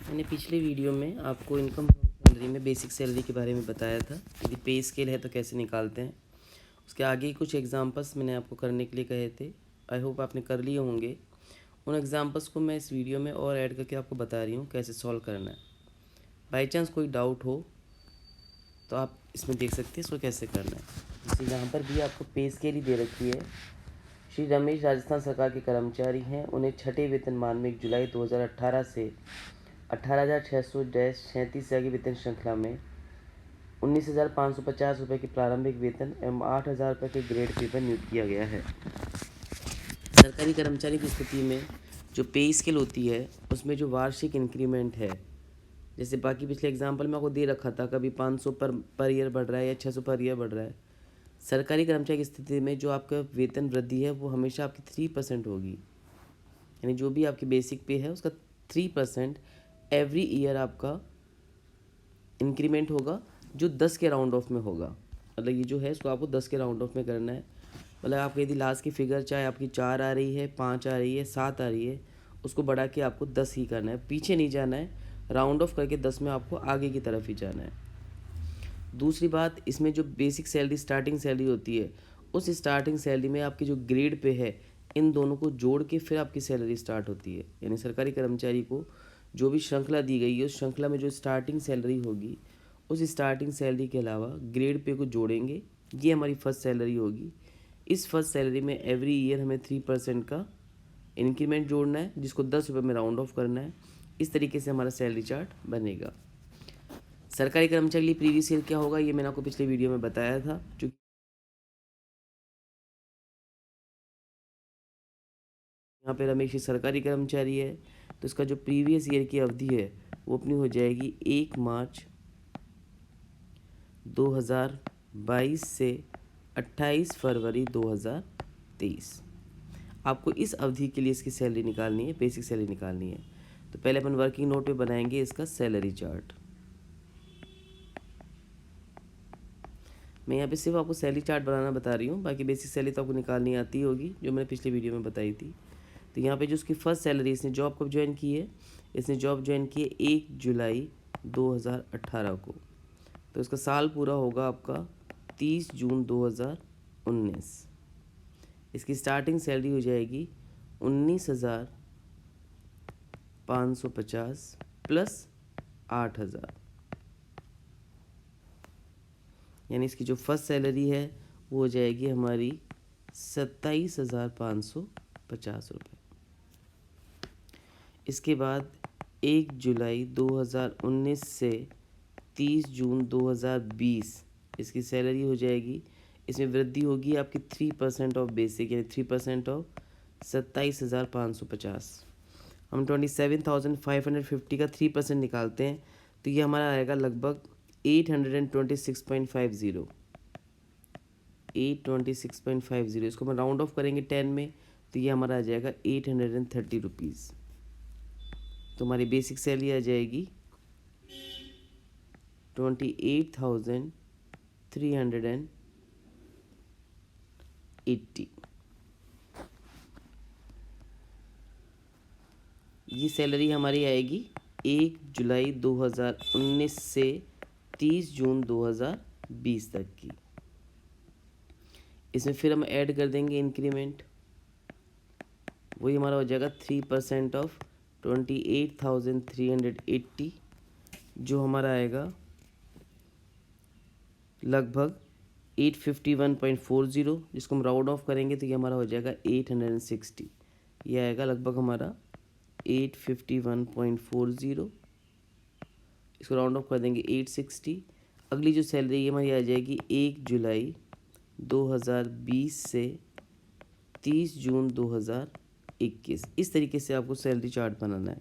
मैंने पिछले वीडियो में आपको इनकम फ्रॉम सैलरी में बेसिक सैलरी के बारे में बताया था। यदि पे स्केल है तो कैसे निकालते हैं, उसके आगे कुछ एग्जांपल्स मैंने आपको करने के लिए कहे थे। आई होप आपने कर लिए होंगे। उन एग्जांपल्स को मैं इस वीडियो में और ऐड करके आपको बता रही हूँ कैसे सॉल्व करना है। बाई चांस कोई डाउट हो तो आप इसमें देख सकते हैं इसको कैसे करना है। जैसे यहाँ पर भी आपको पे स्केल ही दे रखी है। श्री रमेश राजस्थान सरकार के कर्मचारी हैं। उन्हें छठे वेतनमान में 1 जुलाई 2018 से 18,600-37 की वेतन श्रृंखला में 19,550 रुपये के प्रारंभिक वेतन एवं 8,000 रुपये के ग्रेड पे पर नियुक्त किया गया है। सरकारी कर्मचारी की स्थिति में जो पे स्केल होती है उसमें जो वार्षिक इंक्रीमेंट है, जैसे बाकी पिछले एग्जाम्पल में आपको दे रखा था, कभी 500 पर ईयर बढ़ रहा है या 600 पर ईयर बढ़ रहा है। सरकारी कर्मचारी की स्थिति में जो आपका वेतन वृद्धि है वो हमेशा आपकी 3% होगी। यानी जो भी आपकी बेसिक पे है उसका 3% एवरी ईयर आपका इंक्रीमेंट होगा, जो 10 के राउंड ऑफ में होगा। मतलब ये जो है इसको आपको 10 के राउंड ऑफ में करना है। मतलब आपकी यदि लास्ट की फिगर चाहे आपकी 4 आ रही है, 5 आ रही है, 7 आ रही है, उसको बढ़ा के आपको 10 ही करना है, पीछे नहीं जाना है। राउंड ऑफ करके 10 में आपको आगे की तरफ ही जाना है। दूसरी बात, इसमें जो बेसिक सैलरी स्टार्टिंग सैलरी होती है, उस स्टार्टिंग सैलरी में आपकी जो ग्रेड पे है, इन दोनों को जोड़ के फिर आपकी सैलरी स्टार्ट होती है। यानी सरकारी कर्मचारी को जो भी श्रृंखला दी गई है उस श्रृंखला में जो स्टार्टिंग सैलरी होगी, उस स्टार्टिंग सैलरी के अलावा ग्रेड पे को जोड़ेंगे, ये हमारी फर्स्ट सैलरी होगी। इस फर्स्ट सैलरी में एवरी ईयर हमें 3% का इंक्रीमेंट जोड़ना है, जिसको 10 रुपये में राउंड ऑफ करना है। इस तरीके से हमारा सैलरी चार्ट बनेगा। सरकारी कर्मचारी के लिए प्रीवियस ईयर क्या होगा ये मैंने आपको पिछले वीडियो में बताया था। जो यहाँ पे रमेश सरकारी कर्मचारी है तो इसका जो प्रीवियस ईयर की अवधि है वो अपनी हो जाएगी 1 मार्च 2022 से 28 फरवरी 2023। आपको इस अवधि के लिए इसकी सैलरी निकालनी है, बेसिक सैलरी निकालनी है। तो पहले अपन वर्किंग नोट पे बनाएंगे इसका सैलरी चार्ट। मैं यहाँ पे सिर्फ आपको सैलरी चार्ट बनाना बता रही हूँ, बाकी बेसिक सैलरी तो आपको निकालनी आती होगी जो मैंने पिछले वीडियो में बताई थी। तो यहाँ पे जो उसकी फर्स्ट सैलरी, इसने जॉब कब ज्वाइन की है, इसने जॉब ज्वाइन की है 1 जुलाई 2018 को। तो इसका साल पूरा होगा आपका 30 जून 2019। इसकी स्टार्टिंग सैलरी हो जाएगी 19,550 प्लस 8,000। यानी इसकी जो फर्स्ट सैलरी है वो हो जाएगी हमारी 27,550 रुपये। इसके बाद 1 जुलाई 2019 से 30 जून 2020 इसकी सैलरी हो जाएगी। इसमें वृद्धि होगी आपकी 3% ऑफ बेसिक, यानी 3% ऑफ 27,550। हम 27,550 का 3% निकालते हैं तो ये हमारा आएगा लगभग 826.50। 826.50 इसको हम राउंड ऑफ करेंगे 10 में तो ये हमारा आ जाएगा 830 रुपीज़। तो हमारी बेसिक सैलरी आ जाएगी 28,380। ये सैलरी हमारी आएगी 1 जुलाई 2019 से 30 जून 2020 तक की। इसमें फिर हम ऐड कर देंगे इंक्रीमेंट, वही हमारा हो जाएगा 3% ऑफ 28,380, जो हमारा आएगा लगभग 851.40, जिसको हम राउंड ऑफ करेंगे तो ये हमारा हो जाएगा 860। ये आएगा लगभग हमारा 851.40, इसको राउंड ऑफ कर देंगे 860। अगली जो सैलरी ये हमारी आ जाएगी 1 जुलाई 2020 से 30 जून 2021। इस तरीके से आपको सैलरी चार्ट बनाना है।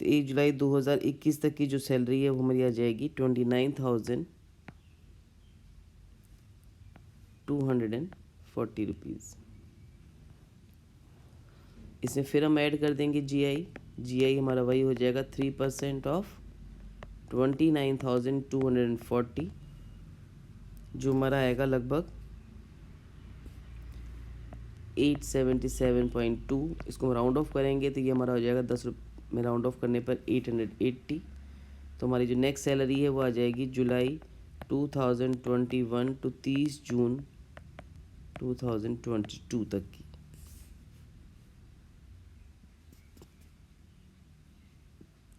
तो 1 जुलाई 2021 तक की जो सैलरी है वो हमारी आ जाएगी 29,240 रुपीज़। इसमें फिर हम ऐड कर देंगे जीआई हमारा वही हो जाएगा 3% ऑफ 29,240, जो हमारा आएगा लगभग 877.2, इसको हम राउंड ऑफ करेंगे तो ये हमारा हो जाएगा 10 में राउंड ऑफ करने पर 880। तो हमारी जो नेक्स्ट सैलरी है वो आ जाएगी जुलाई 2021 टू 30 जून 2022 तक की।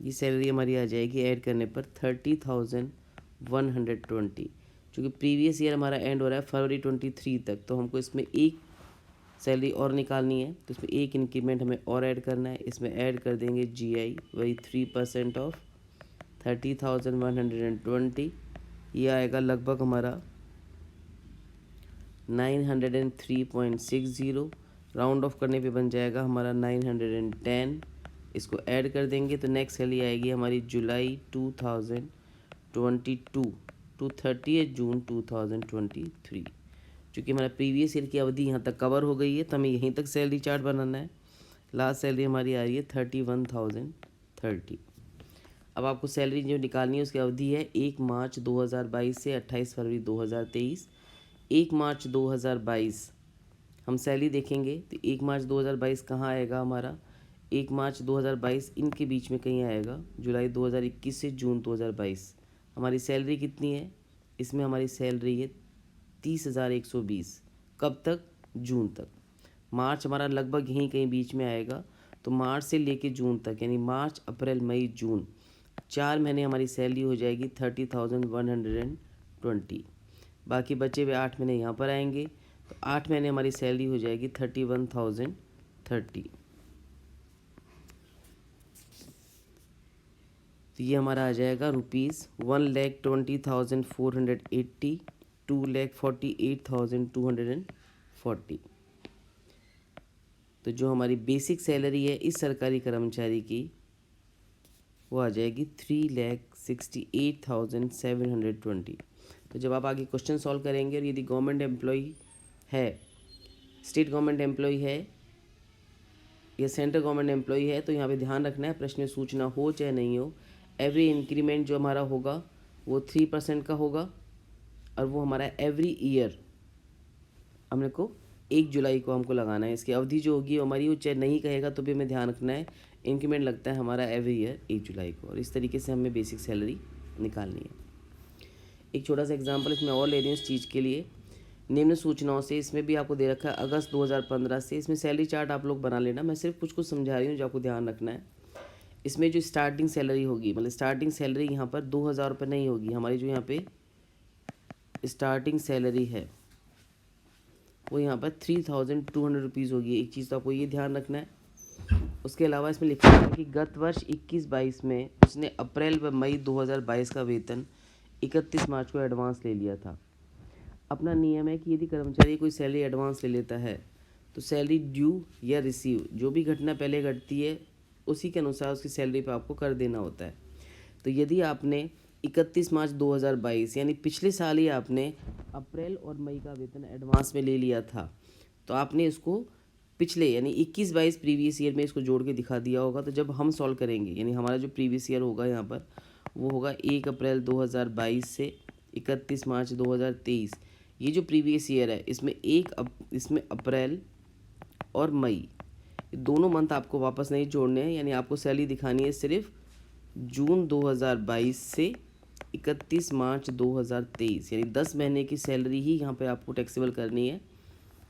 ये सैलरी हमारी आ जाएगी ऐड करने पर 30,120, क्योंकि प्रीवियस ईयर हमारा एंड हो रहा है फरवरी 23 तक, तो हमको इसमें एक सैलरी और निकालनी है, तो इसमें एक इंक्रीमेंट हमें और ऐड करना है। इसमें ऐड कर देंगे GI, वही 3% ऑफ 30,120, ये आएगा लगभग हमारा 903.60, राउंड ऑफ करने पे बन जाएगा हमारा 910। इसको ऐड कर देंगे तो नेक्स्ट सैलरी आएगी हमारी जुलाई 2022 टू 30 जून 2023। चूँकि हमारा प्रीवियस ईयर की अवधि यहाँ तक कवर हो गई है तो हमें यहीं तक सैलरी चार्ट बनाना है। लास्ट सैलरी हमारी आ रही है 31,030। अब आपको सैलरी जो निकालनी है उसकी अवधि है 1 मार्च 2022 से 28 फरवरी 2023। 1 मार्च 2022 हम सैलरी देखेंगे तो 1 मार्च 2022 कहाँ आएगा हमारा, 1 मार्च 2022 इनके बीच में कहीं आएगा, जुलाई 2021 से जून 2022। हमारी सैलरी कितनी है, इसमें हमारी सैलरी है 30,120। कब तक, जून तक। मार्च हमारा लगभग यहीं कहीं बीच में आएगा, तो मार्च से लेके जून तक यानी मार्च अप्रैल मई जून 4 महीने हमारी सैलरी हो जाएगी 30,120। बाकी बचे हुए 8 महीने यहाँ पर आएंगे, तो 8 महीने हमारी सैलरी हो जाएगी 31,030। तो ये हमारा आ जाएगा ₹1,20,480, 2,48,240। तो जो हमारी बेसिक सैलरी है इस सरकारी कर्मचारी की वो आ जाएगी 3,68,720। तो जब आप आगे क्वेश्चन सॉल्व करेंगे और यदि गवर्नमेंट एम्प्लॉय है, स्टेट गवर्नमेंट एम्प्लॉय है या सेंट्रल गवर्नमेंट एम्प्लॉय है, तो यहाँ पे ध्यान रखना है प्रश्न में सूचना हो चाहे नहीं हो, एवरी इंक्रीमेंट जो हमारा होगा वो 3% का होगा और वो हमारा एवरी ईयर हमने को 1 जुलाई को हमको लगाना है। इसकी अवधि जो होगी हमारी वो चाहे नहीं कहेगा तो भी हमें ध्यान रखना है इंक्रीमेंट लगता है हमारा एवरी ईयर 1 जुलाई को, और इस तरीके से हमें बेसिक सैलरी निकालनी है। एक छोटा सा एग्जांपल इसमें और ले रही हूँ इस चीज़ के लिए, निम्न सूचनाओं से, इसमें भी आपको दे रखा है अगस्त 2015 से, इसमें सैलरी चार्ट आप लोग बना लेना, मैं सिर्फ कुछ समझा रही हूँ जो आपको ध्यान रखना है। इसमें जो स्टार्टिंग सैलरी होगी, मतलब स्टार्टिंग सैलरी यहाँ पर 2,000 रुपये नहीं होगी, हमारी जो यहाँ पे स्टार्टिंग सैलरी है वो यहाँ पर 3,200 रुपीज़ होगी। एक चीज़ तो आपको ये ध्यान रखना है। उसके अलावा इसमें लिखा है कि गत वर्ष 21-22 में उसने अप्रैल व मई 2022 का वेतन 31 मार्च को एडवांस ले लिया था। अपना नियम है कि यदि कर्मचारी कोई सैलरी एडवांस ले लेता है तो सैलरी ड्यू या रिसीव जो भी घटना पहले घटती है उसी के अनुसार उसकी सैलरी पे आपको कर देना होता है। तो यदि आपने 31 मार्च 2022 यानी पिछले साल ही आपने अप्रैल और मई का वेतन एडवांस में ले लिया था, तो आपने इसको पिछले यानी 21-22 प्रीवियस ईयर में इसको जोड़ के दिखा दिया होगा। तो जब हम सॉल्व करेंगे यानी हमारा जो प्रीवियस ईयर होगा यहाँ पर वो होगा 1 अप्रैल 2022 से 31 मार्च 2023। ये जो प्रीवियस ईयर है इसमें इसमें अप्रैल और मई दोनों मंथ आपको वापस नहीं जोड़ने हैं, यानी आपको सैलरी दिखानी है सिर्फ जून 2022 से 31 मार्च 2023, यानी 10 महीने की सैलरी ही यहाँ पे आपको टैक्सेबल करनी है,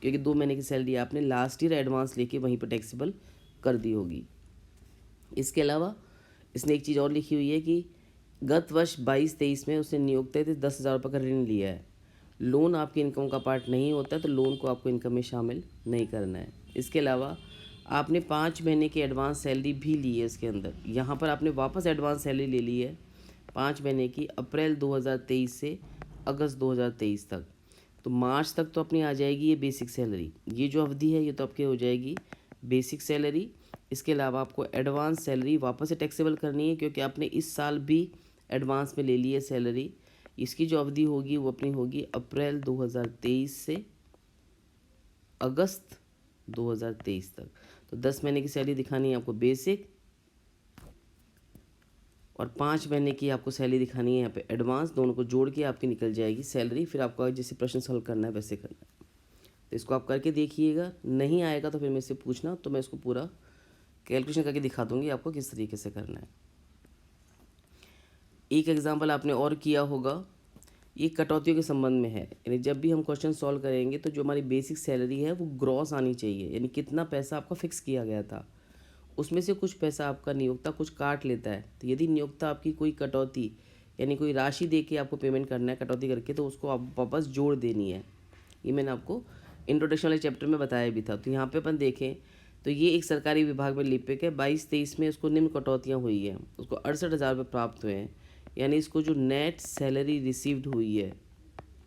क्योंकि 2 महीने की सैलरी आपने लास्ट ईयर एडवांस लेके वहीं पर टैक्सेबल कर दी होगी। इसके अलावा इसने एक चीज़ और लिखी हुई है कि गत वर्ष 22-23 में उसने नियोक्ता से 10,000 रुपये का ऋण लिया है। लोन आपकी इनकम का पार्ट नहीं होता तो लोन को आपको इनकम में शामिल नहीं करना है। इसके अलावा आपने 5 महीने की एडवांस सैलरी भी ली है इसके अंदर, यहाँ पर आपने वापस एडवांस सैलरी ले ली है 5 महीने की अप्रैल 2023 से अगस्त 2023 तक, तो मार्च तक तो अपनी आ जाएगी ये बेसिक सैलरी। ये जो अवधि है ये तो आपकी हो जाएगी बेसिक सैलरी। इसके अलावा आपको एडवांस सैलरी वापस से टैक्सेबल करनी है क्योंकि आपने इस साल भी एडवांस में ले ली है सैलरी। इसकी जो अवधि होगी वो अपनी होगी अप्रैल 2023 से अगस्त 2023 तक। तो 10 महीने की सैलरी दिखानी है आपको बेसिक, और 5 महीने की आपको सैलरी दिखानी है यहाँ पे एडवांस, दोनों को जोड़ के आपकी निकल जाएगी सैलरी। फिर आपको जैसे प्रश्न सॉल्व करना है वैसे करना है। तो इसको आप करके देखिएगा, नहीं आएगा तो फिर मेरे से पूछना, तो मैं इसको पूरा कैलकुलेशन करके दिखा दूंगी आपको किस तरीके से करना है। एक एग्जाम्पल आपने और किया होगा, ये कटौतियों के संबंध में है। यानी जब भी हम क्वेश्चन सॉल्व करेंगे तो जो हमारी बेसिक सैलरी है वो ग्रॉस आनी चाहिए, यानी कितना पैसा आपका फिक्स किया गया था, उसमें से कुछ पैसा आपका नियोक्ता कुछ काट लेता है। तो यदि नियोक्ता आपकी कोई कटौती यानी कोई राशि दे के आपको पेमेंट करना है कटौती करके, तो उसको आप वापस जोड़ देनी है। ये मैंने आपको इंट्रोडक्शन वाले चैप्टर में बताया भी था। तो यहाँ पे अपन देखें तो ये एक सरकारी विभाग में लिपिक है, 22-23 में उसको निम्न कटौतियाँ हुई है, उसको 68,000 रुपये प्राप्त हुए हैं। यानी इसको जो नेट सैलरी रिसीव्ड हुई है,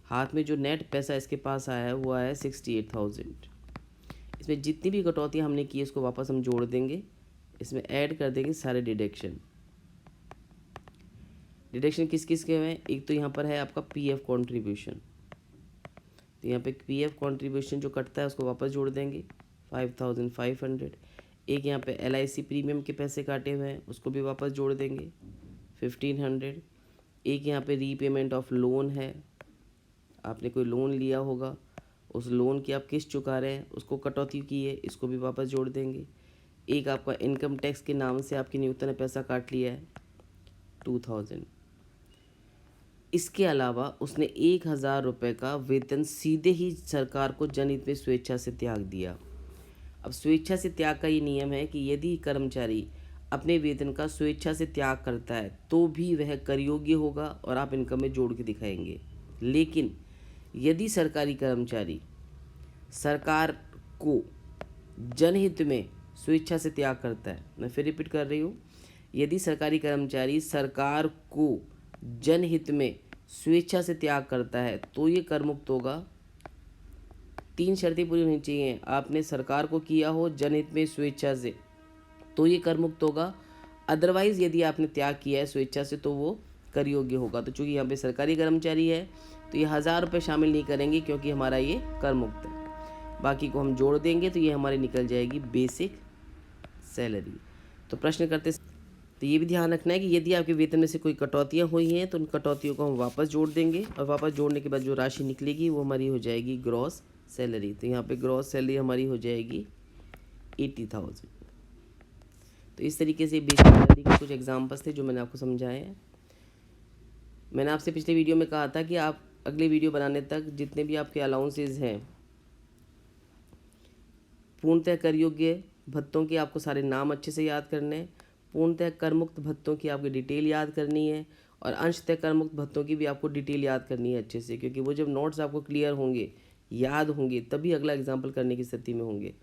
हाथ में जो नेट पैसा इसके पास आया है वो आया है 68,000। इसमें जितनी भी कटौतियाँ हमने की इसको वापस हम जोड़ देंगे, इसमें ऐड कर देंगे सारे डिडक्शन। डिडक्शन किस किस के हैं, एक तो यहाँ पर है आपका पीएफ कंट्रीब्यूशन, तो यहाँ पे पीएफ कंट्रीब्यूशन जो कटता है उसको वापस जोड़ देंगे 5,500। एक यहाँ पे एलआईसी प्रीमियम के पैसे काटे हुए हैं उसको भी वापस जोड़ देंगे 1,500। एक यहाँ पे रीपेमेंट ऑफ लोन है, आपने कोई लोन लिया होगा, उस लोन की आप किस्त चुका रहे हैं उसको कटौती की है, इसको भी वापस जोड़ देंगे। एक आपका इनकम टैक्स के नाम से आपकी नियोक्ता ने पैसा काट लिया है 2,000। इसके अलावा उसने 1,000 रुपये का वेतन सीधे ही सरकार को जनहित में स्वेच्छा से त्याग दिया। अब स्वेच्छा से त्याग का ये नियम है कि यदि कर्मचारी अपने वेतन का स्वेच्छा से त्याग करता है तो भी वह कर योग्य होगा और आप इनकम में जोड़ के दिखाएंगे। लेकिन यदि सरकारी कर्मचारी सरकार को जनहित में स्वेच्छा से त्याग करता है, मैं फिर रिपीट कर रही हूँ, यदि सरकारी कर्मचारी सरकार को जनहित में स्वेच्छा से त्याग करता है तो ये कर मुक्त होगा। 3 शर्तें पूरी होनी चाहिए, आपने सरकार को किया हो जनहित में स्वेच्छा से तो ये कर मुक्त होगा, अदरवाइज़ यदि आपने त्याग किया है स्वेच्छा से तो वो कर योग्य होगा। तो चूँकि यहाँ पे सरकारी कर्मचारी है तो ये 1,000 रुपये शामिल नहीं करेंगे क्योंकि हमारा ये कर मुक्त है। बाकी को हम जोड़ देंगे तो ये हमारी निकल जाएगी बेसिक सैलरी। तो प्रश्न करते, तो ये भी ध्यान रखना है कि यदि आपके वेतन में से कोई कटौतियाँ हुई हैं तो उन कटौतियों को हम वापस जोड़ देंगे और वापस जोड़ने के बाद जो राशि निकलेगी वो हमारी हो जाएगी ग्रॉस सैलरी। तो यहाँ पे ग्रॉस सैलरी हमारी हो जाएगी 80,000। तो इस तरीके से बेसिक सैलरी के कुछ एग्जाम्पल्स थे जो मैंने आपको समझाए हैं। मैंने आपसे पिछले वीडियो में कहा था कि आप अगले वीडियो बनाने तक जितने भी आपके अलाउंसेज हैं पूर्णतः कर योग्य भत्तों के आपको सारे नाम अच्छे से याद करने हैं, पूर्णतः कर मुक्त भत्तों की आपकी डिटेल याद करनी है और अंशतः कर मुक्त भत्तों की भी आपको डिटेल याद करनी है अच्छे से, क्योंकि वो जब नोट्स आपको क्लियर होंगे याद होंगे तभी अगला एग्जाम्पल करने की स्थिति में होंगे।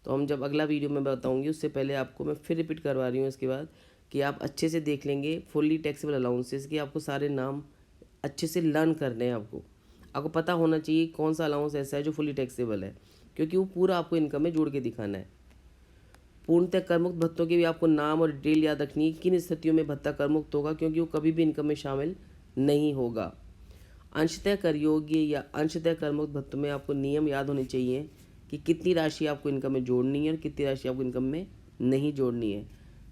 तो हम जब अगला वीडियो में बताऊंगी उससे पहले आपको मैं फिर रिपीट करवा रही हूँ इसके बाद कि आप अच्छे से देख लेंगे फुल्ली टैक्सेबल अलाउंसेस के आपको सारे नाम अच्छे से लर्न करने हैं। आपको पता होना चाहिए कौन सा अलाउंस ऐसा है जो फुल्ली टैक्सेबल है, क्योंकि वो पूरा आपको इनकम में जोड़ के दिखाना है। पूर्णतः करमुक्त भत्तों के भी आपको नाम और डिटेल याद रखनी है, किन स्थितियों में भत्ता करमुक्त होगा, क्योंकि वो कभी भी इनकम में शामिल नहीं होगा। अंशतः कर योग्य या अंशतः करमुक्त भत्तों में आपको नियम याद होने चाहिए कि कितनी राशि आपको इनकम में जोड़नी है और कितनी राशि आपको इनकम में नहीं जोड़नी है।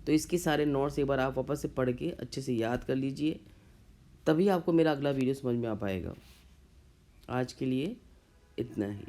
तो इसके सारे नोट्स एक बार आप वापस से पढ़ के अच्छे से याद कर लीजिए, तभी आपको मेरा अगला वीडियो समझ में आ पाएगा। आज के लिए इतना ही।